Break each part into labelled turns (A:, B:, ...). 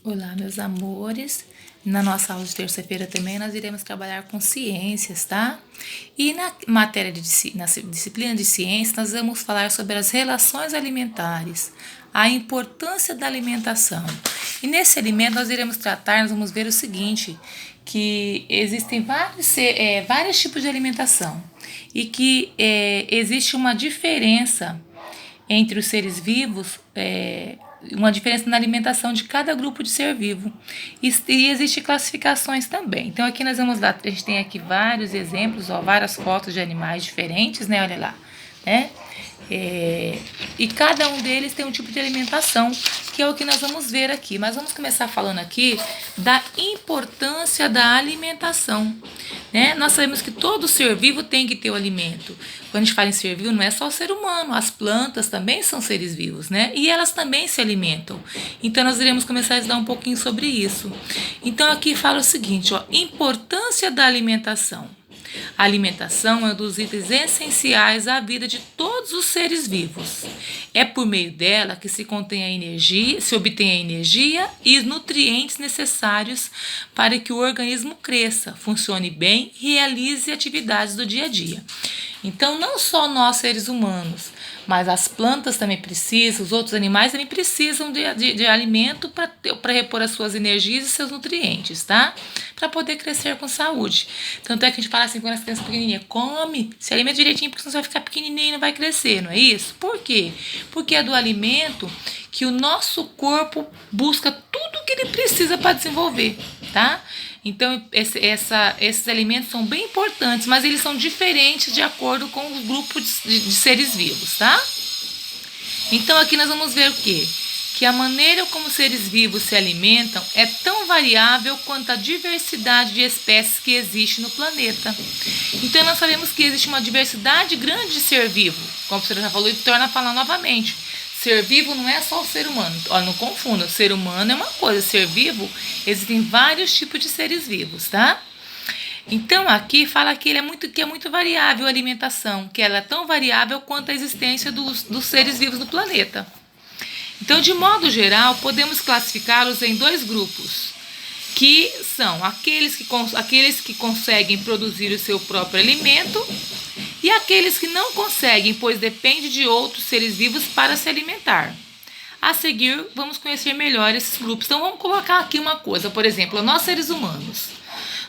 A: Olá, meus amores. Na nossa aula de terça-feira também nós iremos trabalhar com ciências, tá? E na matéria na disciplina de ciências nós vamos falar sobre as relações alimentares, a importância da alimentação. E nesse alimento nós vamos ver o seguinte, que existem vários tipos de alimentação e que existe uma diferença entre os seres vivos, uma diferença na alimentação de cada grupo de ser vivo. E existem classificações também. Então aqui nós vamos lá, a gente tem aqui vários exemplos, várias fotos de animais diferentes, né? Olha lá, né? E cada um deles tem um tipo de alimentação, que é o que nós vamos ver aqui. Mas vamos começar falando aqui da importância da alimentação, né? Nós sabemos que todo ser vivo tem que ter o alimento. Quando a gente fala em ser vivo, não é só o ser humano, as plantas também são seres vivos, né? E elas também se alimentam. Então nós iremos começar a estudar um pouquinho sobre isso. Então aqui fala o seguinte, importância da alimentação. A alimentação é um dos itens essenciais à vida de todos os seres vivos. É por meio dela que se obtém a energia e os nutrientes necessários para que o organismo cresça, funcione bem e realize atividades do dia a dia. Então, não só nós seres humanos, mas as plantas também precisam, os outros animais também precisam de alimento para repor as suas energias e seus nutrientes, tá? Para poder crescer com saúde. Tanto é que a gente fala assim quando as crianças pequenininhas, come, se alimenta direitinho, porque senão você vai ficar pequenininho e não vai crescer, não é isso? Por quê? Porque é do alimento que o nosso corpo busca tudo o que ele precisa para desenvolver, tá? Então, esses alimentos são bem importantes, mas eles são diferentes de acordo com o grupo de seres vivos, tá? Então, aqui nós vamos ver o quê? Que a maneira como seres vivos se alimentam é tão variável quanto a diversidade de espécies que existe no planeta. Então, nós sabemos que existe uma diversidade grande de ser vivo, como você já falou e torna a falar novamente. Ser vivo não é só o ser humano. Olha, não confunda. Ser humano é uma coisa. Ser vivo, existem vários tipos de seres vivos, tá? Então, aqui fala que é muito variável a alimentação, que ela é tão variável quanto a existência dos seres vivos no planeta. Então, de modo geral, podemos classificá-los em dois grupos, que são aqueles que conseguem produzir o seu próprio alimento e aqueles que não conseguem, pois dependem de outros seres vivos para se alimentar. A seguir, vamos conhecer melhor esses grupos. Então, vamos colocar aqui uma coisa, por exemplo, nós seres humanos.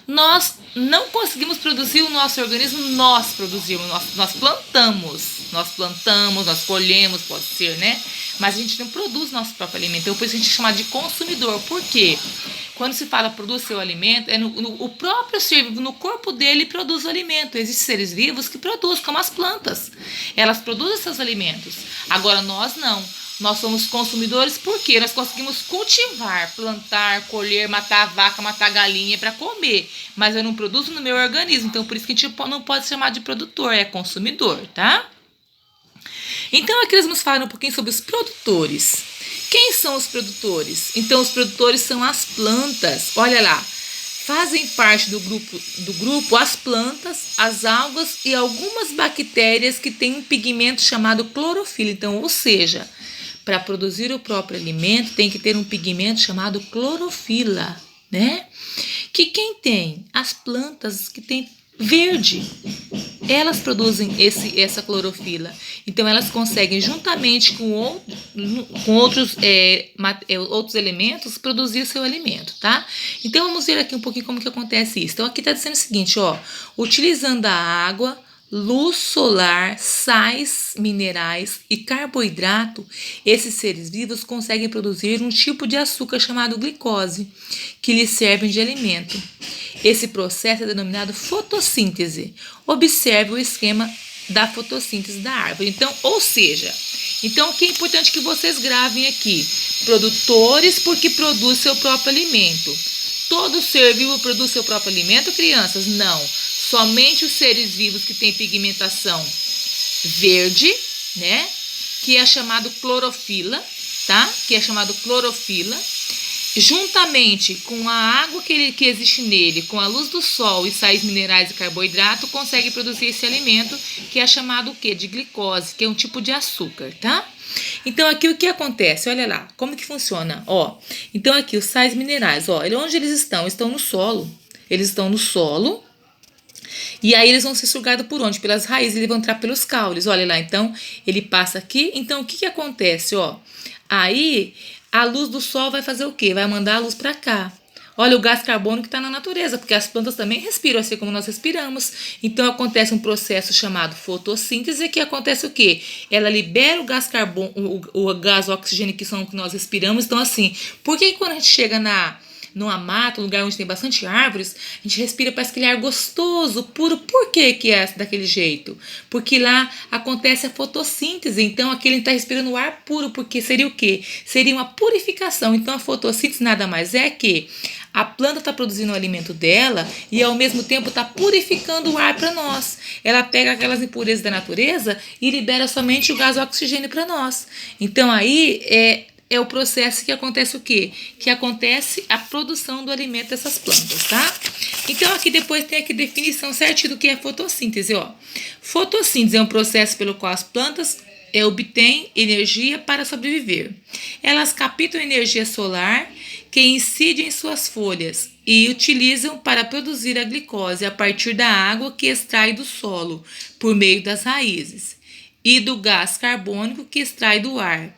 A: Nós não conseguimos produzir o nosso organismo, nós produzimos, nós plantamos, nós colhemos, pode ser, né? Mas a gente não produz nosso próprio alimento, então por isso a gente chama de consumidor. Por quê? Quando se fala produz seu alimento, o próprio ser vivo, no corpo dele, produz o alimento. Existem seres vivos que produzem, como as plantas. Elas produzem seus alimentos. Agora, nós não. Nós somos consumidores porque nós conseguimos cultivar, plantar, colher, matar a vaca, matar a galinha para comer. Mas eu não produzo no meu organismo, então por isso que a gente não pode chamar de produtor, é consumidor, tá? Então aqui nós vamos falar um pouquinho sobre os produtores. Quem são os produtores? Então os produtores são as plantas. Olha lá, fazem parte do grupo as plantas, as algas e algumas bactérias que têm um pigmento chamado clorofila. Então, ou seja, para produzir o próprio alimento tem que ter um pigmento chamado clorofila, né? Que quem tem? As plantas que tem verde. Elas produzem essa clorofila. Então, elas conseguem, juntamente com outros elementos, produzir o seu alimento, tá? Então, vamos ver aqui um pouquinho como que acontece isso. Então, aqui está dizendo o seguinte, utilizando a água, luz solar, sais minerais e carboidrato, esses seres vivos conseguem produzir um tipo de açúcar chamado glicose, que lhes servem de alimento. Esse processo é denominado fotossíntese. Observe o esquema da fotossíntese da árvore. Então, ou seja, o que é importante que vocês gravem aqui? Produtores porque produz seu próprio alimento. Todo ser vivo produz seu próprio alimento, crianças? Não. Somente os seres vivos que têm pigmentação verde, né? Que é chamado clorofila, tá? Que é chamado clorofila. Juntamente com a água que existe nele, com a luz do sol e sais minerais e carboidrato, consegue produzir esse alimento que é chamado o quê? De glicose, que é um tipo de açúcar, tá? Então, aqui o que acontece? Olha lá, como que funciona? Ó, então aqui os sais minerais, ó, onde eles estão? Estão no solo. Eles estão no solo. E aí eles vão ser sugados por onde? Pelas raízes, eles vão entrar pelos caules. Olha lá, então ele passa aqui. Então o que que acontece, ó? Aí a luz do sol vai fazer o quê? Vai mandar a luz para cá. Olha o gás carbônico que está na natureza, porque as plantas também respiram assim como nós respiramos. Então acontece um processo chamado fotossíntese, que acontece o quê? Ela libera o gás carbônico, o gás oxigênio que são que nós respiramos. Então assim, por que quando a gente chega numa mata, um lugar onde tem bastante árvores, a gente respira para aquele ar gostoso, puro? Por que que é daquele jeito? Porque lá acontece a fotossíntese, então aquele está respirando o ar puro, porque seria o quê? Seria uma purificação. Então a fotossíntese nada mais é que a planta está produzindo o alimento dela e ao mesmo tempo está purificando o ar para nós. Ela pega aquelas impurezas da natureza e libera somente o gás oxigênio para nós. Então aí é o processo que acontece o quê? Que acontece a produção do alimento dessas plantas, tá? Então aqui depois tem aqui definição certinho do que é fotossíntese, ó. Fotossíntese é um processo pelo qual as plantas obtêm energia para sobreviver. Elas captam energia solar que incide em suas folhas e utilizam para produzir a glicose a partir da água que extrai do solo por meio das raízes e do gás carbônico que extrai do ar,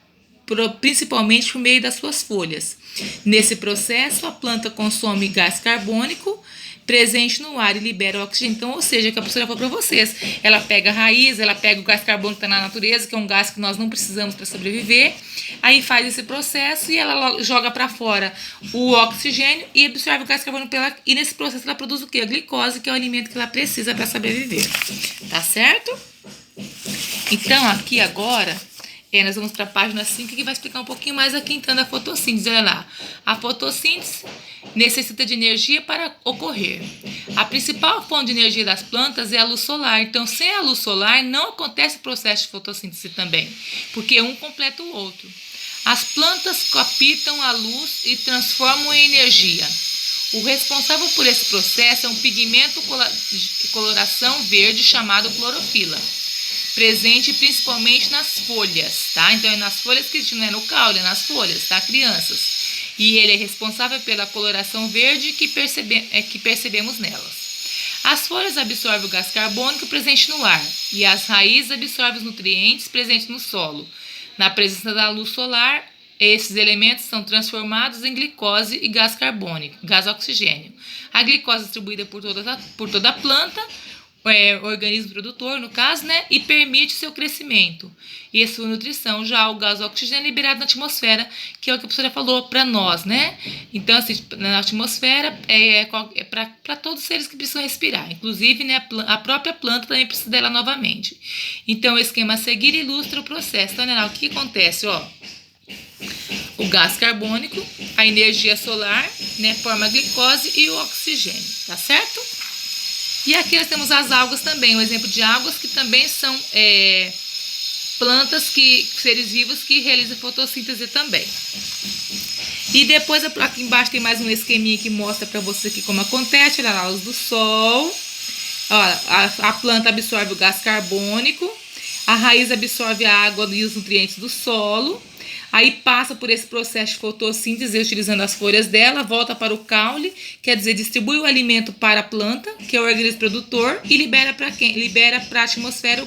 A: principalmente por meio das suas folhas. Nesse processo, a planta consome gás carbônico presente no ar e libera oxigênio. Então, ou seja, que a professora falou para vocês, ela pega a raiz, ela pega o gás carbônico que está na natureza, que é um gás que nós não precisamos para sobreviver, aí faz esse processo e ela joga para fora o oxigênio e absorve o gás carbônico e nesse processo ela produz o quê? A glicose, que é o alimento que ela precisa para sobreviver. Tá certo? Então, aqui agora nós vamos para a página 5, que vai explicar um pouquinho mais aqui então da fotossíntese. Olha lá. A fotossíntese necessita de energia para ocorrer. A principal fonte de energia das plantas é a luz solar. Então, sem a luz solar, não acontece o processo de fotossíntese também, porque um completa o outro. As plantas captam a luz e transformam em energia. O responsável por esse processo é um pigmento de coloração verde chamado clorofila, presente principalmente nas folhas, tá? Então é nas folhas que não é no caule, é nas folhas, tá, crianças? E ele é responsável pela coloração verde que percebemos nelas. As folhas absorvem o gás carbônico presente no ar e as raízes absorvem os nutrientes presentes no solo. Na presença da luz solar, esses elementos são transformados em glicose e gás carbônico, gás oxigênio. A glicose é distribuída por toda a planta, organismo produtor, no caso, né, e permite seu crescimento e a sua nutrição. Já o gás oxigênio é liberado na atmosfera, que é o que a professora falou para nós, né? Então, assim, na atmosfera é para todos os seres que precisam respirar, inclusive, né, a própria planta também precisa dela novamente. Então, o esquema a seguir ilustra o processo. Então, olha lá, o que acontece, ó. O gás carbônico, a energia solar, né, forma a glicose e o oxigênio, tá certo? E aqui nós temos as algas também, um exemplo de algas que também são plantas, seres vivos que realizam fotossíntese também. E depois aqui embaixo tem mais um esqueminha que mostra para vocês aqui como acontece. Olha lá, a luz do sol. Olha, a planta absorve o gás carbônico, a raiz absorve a água e os nutrientes do solo. Aí passa por esse processo de fotossíntese utilizando as folhas dela, volta para o caule, quer dizer, distribui o alimento para a planta, que é o organismo produtor, e libera para a atmosfera o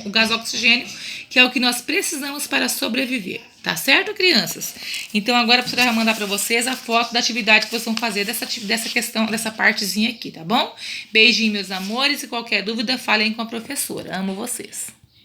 A: gás oxigênio, que é o que nós precisamos para sobreviver. Tá certo, crianças? Então agora a professora vai mandar para vocês a foto da atividade que vocês vão fazer dessa questão, dessa partezinha aqui, tá bom? Beijinho, meus amores, e qualquer dúvida, falem com a professora. Amo vocês.